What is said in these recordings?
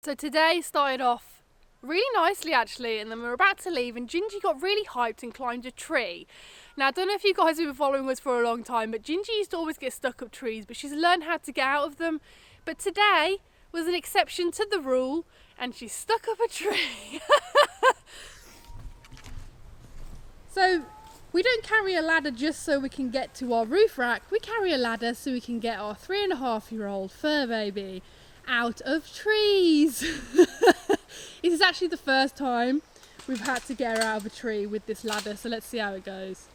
So today started off really nicely actually, and then we were about to leave and Gingy got really hyped and climbed a tree. Now I don't know if you guys have been following us for a long time, but Gingy used to always get stuck up trees, but she's learned how to get out of them. But today was an exception to the rule and she's stuck up a tree. So we don't carry a ladder just so we can get to our roof rack, we carry a ladder so we can get our 3.5-year-old fur baby out of trees. This is actually the first time we've had to get her out of a tree with this ladder, so let's see how it goes.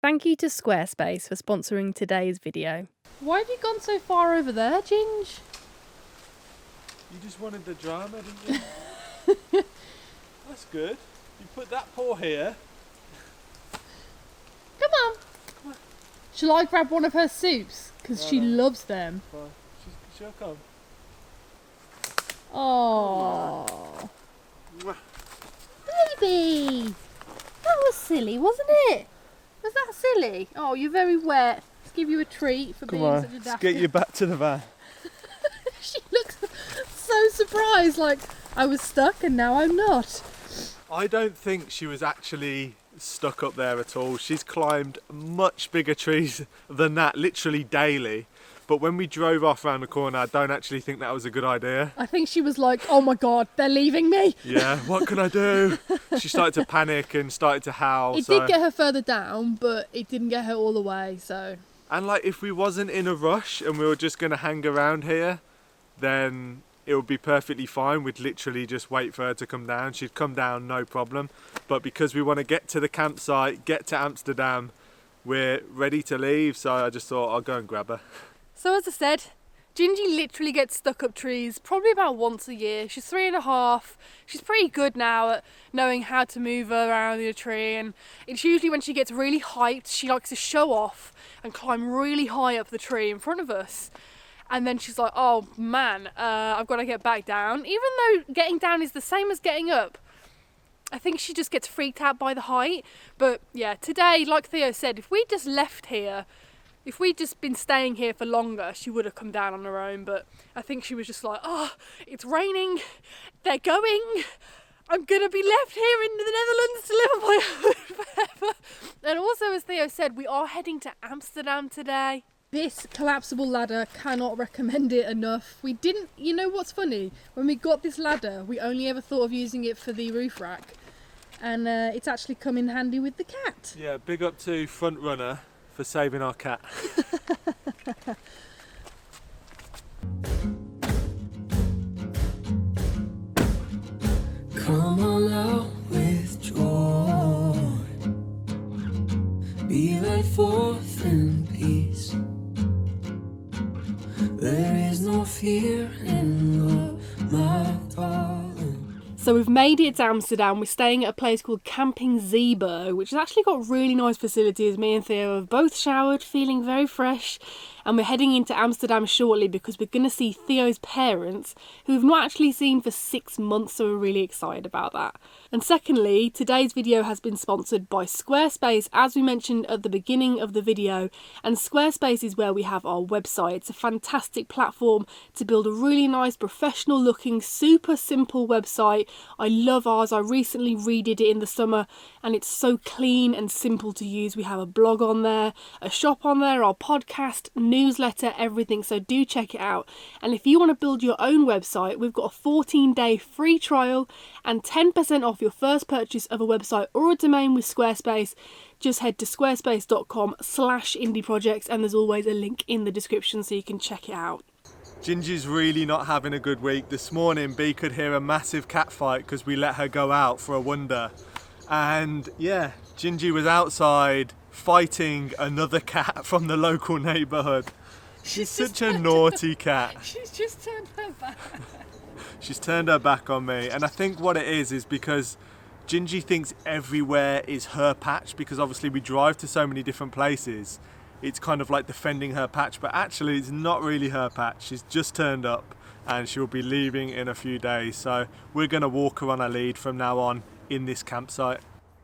Thank you to Squarespace for sponsoring today's video. Why have you gone so far over there, Ginge? You just wanted the drama, didn't you? That's good. You put that paw here. Come on. Shall I grab one of her soups? Because she loves them. Fine. She'll come. Oh, baby. That was silly, wasn't it? Was that silly? Oh, you're very wet. Let's give you a treat for being such a daft. Let's get you back to the van. She looks so surprised, like I was stuck and now I'm not. I don't think she was actually stuck up there at all. She's climbed much bigger trees than that, literally daily. But when we drove off around the corner, I don't actually think that was a good idea. I think she was like, oh my God, they're leaving me. Yeah, what can I do? She started to panic and started to howl. It did get her further down, but it didn't get her all the way, so. And like, if we wasn't in a rush and we were just going to hang around here, then it would be perfectly fine. We'd literally just wait for her to come down. She'd come down, no problem. But because we want to get to the campsite, get to Amsterdam, we're ready to leave. So I just thought I'll go and grab her. So as I said, Gingy literally gets stuck up trees probably about once a year. She's 3.5. She's pretty good now at knowing how to move her around in a tree, and it's usually when she gets really hyped, she likes to show off and climb really high up the tree in front of us. And then she's like, oh man, I've got to get back down. Even though getting down is the same as getting up, I think she just gets freaked out by the height. But yeah, today, like Theo said, if we just left here, if we'd just been staying here for longer, she would have come down on her own. But I think she was just like, oh, it's raining, they're going, I'm going to be left here in the Netherlands to live on my own forever. And also, as Theo said, we are heading to Amsterdam today. This collapsible ladder, cannot recommend it enough. We didn't, you know what's funny? When we got this ladder, we only ever thought of using it for the roof rack. And it's actually come in handy with the cat. Yeah, big up to Front Runner for saving our cat. Come on out with joy, be led forth in peace. There is no fear in love, my darling. So we've made it to Amsterdam. We're staying at a place called Camping Zeeburg, which has actually got really nice facilities. Me and Theo have both showered, feeling very fresh. And we're heading into Amsterdam shortly because we're going to see Theo's parents, who we've not actually seen for 6 months, so we're really excited about that. And secondly, today's video has been sponsored by Squarespace, as we mentioned at the beginning of the video. And Squarespace is where we have our website. It's a fantastic platform to build a really nice, professional looking, super simple website. I love ours. I recently redid it in the summer and it's so clean and simple to use. We have a blog on there, a shop on there, our podcast, newsletter, everything, so do check it out. And if you want to build your own website, we've got a 14-day free trial and 10% off your first purchase of a website or a domain with Squarespace. Just head to squarespace.com/indieprojects and there's always a link in the description so you can check it out. Gingy's really not having a good week. This morning B could hear a massive cat fight because we let her go out for a wonder. And yeah, Gingy was outside fighting another cat from the local neighbourhood. She's such a naughty cat. She's just turned her back. She's turned her back on me, and I think what it is because Gingy thinks everywhere is her patch, because obviously we drive to so many different places. It's kind of like defending her patch, but actually it's not really her patch. She's just turned up and she'll be leaving in a few days. So we're going to walk her on a lead from now on in this campsite.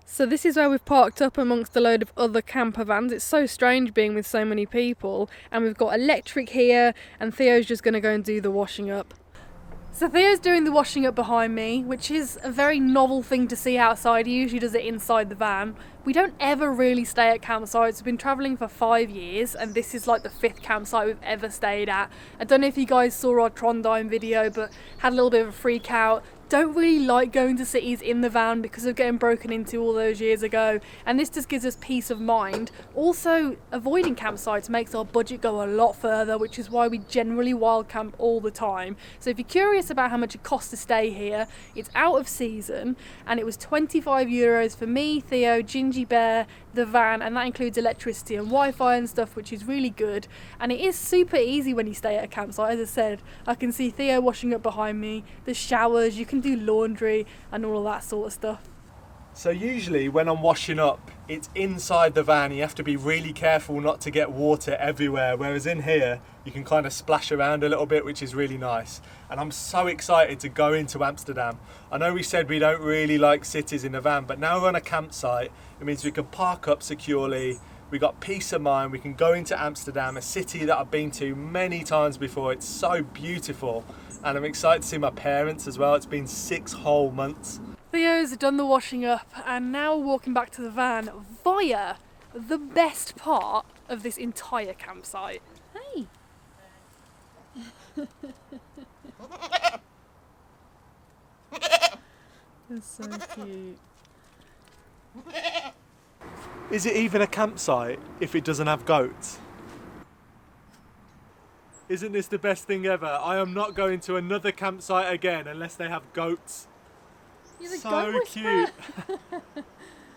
So this is where we've parked up amongst a load of other camper vans. It's so strange being with so many people, and we've got electric here, and Theo's just going to go and do the washing up. So Theo's doing the washing up behind me, which is a very novel thing to see outside. He usually does it inside the van. We don't ever really stay at campsites. We've been travelling for 5 years, and this is like the 5th campsite we've ever stayed at. I don't know if you guys saw our Trondheim video, but had a little bit of a freak out. Don't really like going to cities in the van because of getting broken into all those years ago, and this just gives us peace of mind. Also, avoiding campsites makes our budget go a lot further, which is why we generally wild camp all the time. So if you're curious about how much it costs to stay here, it's out of season, and it was €25 for me, Theo, Gingy Bear, the van, and that includes electricity and Wi-Fi and stuff, which is really good. And it is super easy when you stay at a campsite. As I said, I can see Theo washing up behind me, there's showers, you can do laundry and all of that sort of stuff. So usually when I'm washing up, it's inside the van. You have to be really careful not to get water everywhere, whereas in here you can kind of splash around a little bit, which is really nice. And I'm so excited to go into Amsterdam. I know we said we don't really like cities in the van, but now we're on a campsite. It means we can park up securely, we got peace of mind, we can go into Amsterdam, a city that I've been to many times before. It's so beautiful, and I'm excited to see my parents as well. It's been 6 whole months. Theo's done the washing up, and now we're walking back to the van via the best part of this entire campsite. Hey! That's so cute. Is it even a campsite if it doesn't have goats? Isn't this the best thing ever? I am not going to another campsite again unless they have goats. You're the So goat cute.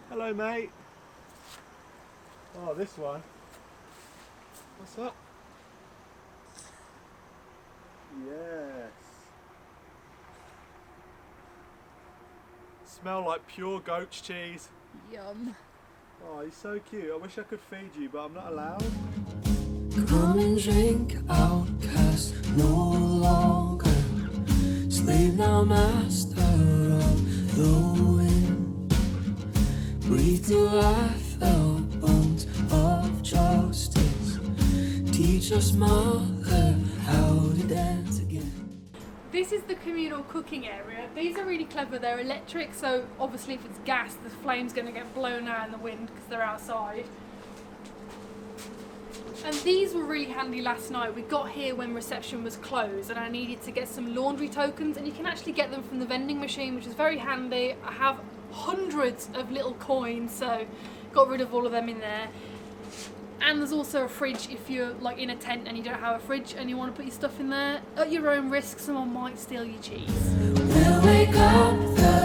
Hello, mate. Oh, this one. What's up? Yes. Smell like pure goat's cheese. Yum. Oh, he's so cute. I wish I could feed you, but I'm not allowed. Come and drink, outcast no longer. Slave now, master of the wind. Breathe to life the bones of justice. Teach us, mother, how to dance again. This is the communal cooking area. These are really clever. They're electric, so obviously if it's gas, the flame's going to get blown out in the wind because they're outside. And these were really handy last night. We got here when reception was closed and I needed to get some laundry tokens, and you can actually get them from the vending machine, which is very handy. I have hundreds of little coins, so got rid of all of them in there. And there's also a fridge if you're like in a tent and you don't have a fridge and you want to put your stuff in there. At your own risk, someone might steal your cheese. We'll wake up the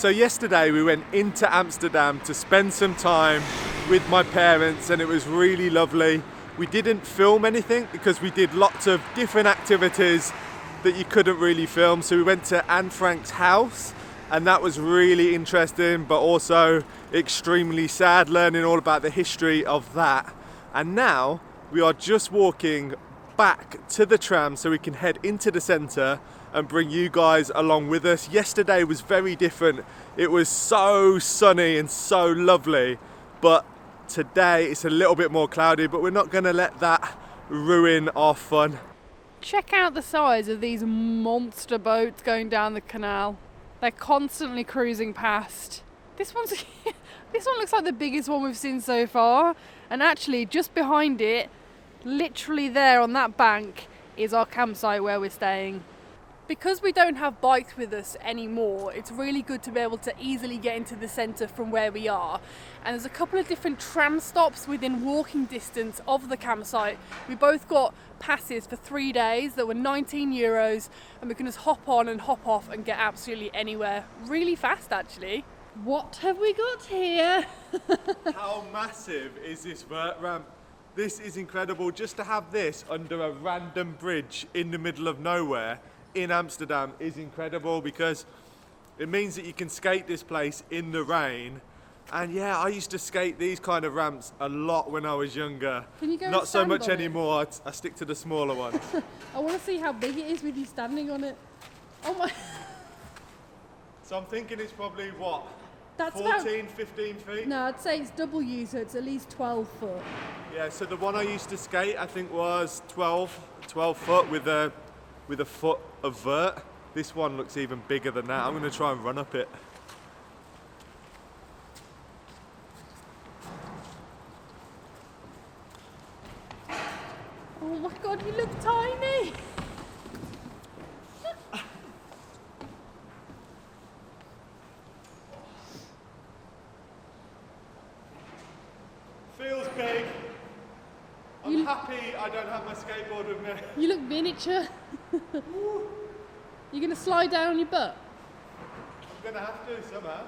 So yesterday we went into Amsterdam to spend some time with my parents, and it was really lovely. We didn't film anything because we did lots of different activities that you couldn't really film. So we went to Anne Frank's house, and that was really interesting, but also extremely sad, learning all about the history of that. And now we are just walking back to the tram so we can head into the centre and bring you guys along with us. Yesterday was very different. It was so sunny and so lovely, but today it's a little bit more cloudy, but we're not going to let that ruin our fun. Check out the size of these monster boats going down the canal. They're constantly cruising past. This one looks like the biggest one we've seen so far, and actually just behind it, literally there on that bank, is our campsite where we're staying. Because we don't have bikes with us anymore, it's really good to be able to easily get into the centre from where we are. And there's a couple of different tram stops within walking distance of the campsite. We both got passes for 3 days that were €19, and we can just hop on and hop off and get absolutely anywhere really fast actually. What have we got here? How massive is this vert ramp? This is incredible. Just to have this under a random bridge in the middle of nowhere in Amsterdam is incredible, because it means that you can skate this place in the rain, And yeah, I used to skate these kind of ramps a lot when I was younger. Can you go and Not so stand much on it? anymore. I stick to the smaller ones. I want to see how big it is with you standing on it. Oh my. So I'm thinking it's probably what? That's 14, 15 feet? No, I'd say it's double U, so it's at least 12 foot. Yeah, so the one I used to skate, I think was 12 foot with a foot of vert. This one looks even bigger than that. I'm going to try and run up it. Oh my god, you look tiny! Feels big. I'm happy I don't have my skateboard with me. You look miniature. You're gonna slide down on your butt? I'm going to have to somehow.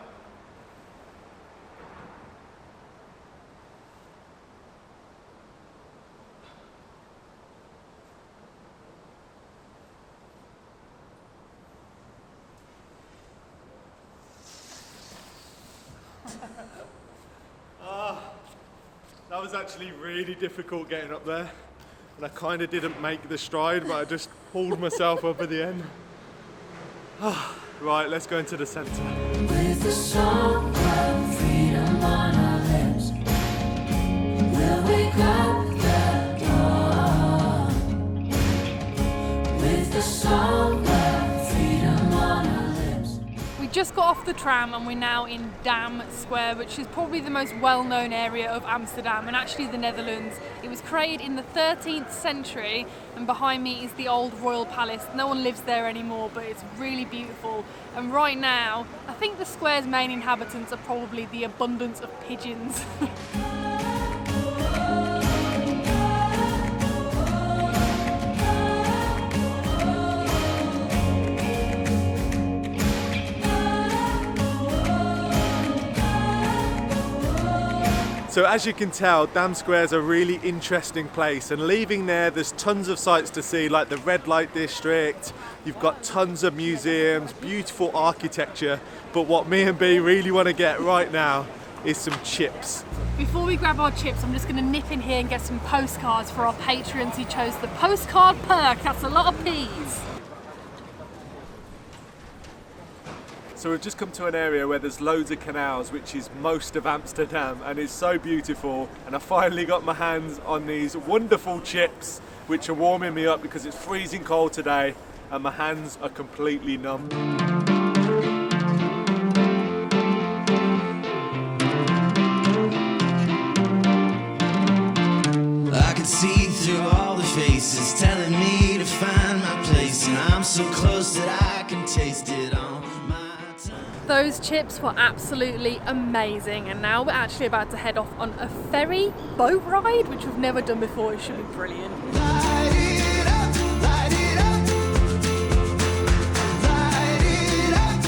That was actually really difficult getting up there, and I kind of didn't make the stride, but I just pulled myself up at the end. Right, let's go into the centre. With the song of freedom on our lips, we'll wake up the dawn. With the song of freedom on our lips. We just got off the tram and we're now in Dam Square, which is probably the most well-known area of Amsterdam and actually the Netherlands. It was created in the 13th century, and behind me is the old royal palace. No one lives there anymore, but it's really beautiful. And right now, I think the square's main inhabitants are probably the abundance of pigeons. So as you can tell, Dam Square is a really interesting place, and leaving there's tons of sights to see, like the red light district. You've got tons of museums, beautiful architecture, but what me and B really want to get right now is some chips. Before we grab our chips, I'm just going to nip in here and get some postcards for our patrons who chose the postcard perk. That's a lot of P's. So we've just come to an area where there's loads of canals, which is most of Amsterdam, and it's so beautiful. And I finally got my hands on these wonderful chips, which are warming me up because it's freezing cold today and my hands are completely numb. I could see through all the faces telling me to find my place, and I'm so close that I can taste it on my tongue. Those chips were absolutely amazing, and now we're actually about to head off on a ferry boat ride, which we've never done before. It should be brilliant. Light it up, light it up, light it up,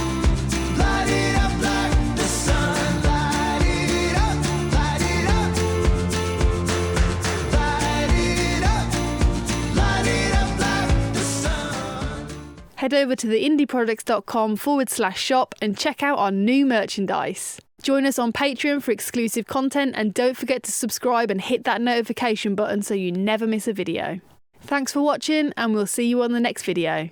light it up like the sun. Light it up, light it up, light it up, light it up like the sun. Head over to theindieprojects.com/shop and check out our new merchandise. Join us on Patreon for exclusive content, and don't forget to subscribe and hit that notification button so you never miss a video. Thanks for watching, and we'll see you on the next video.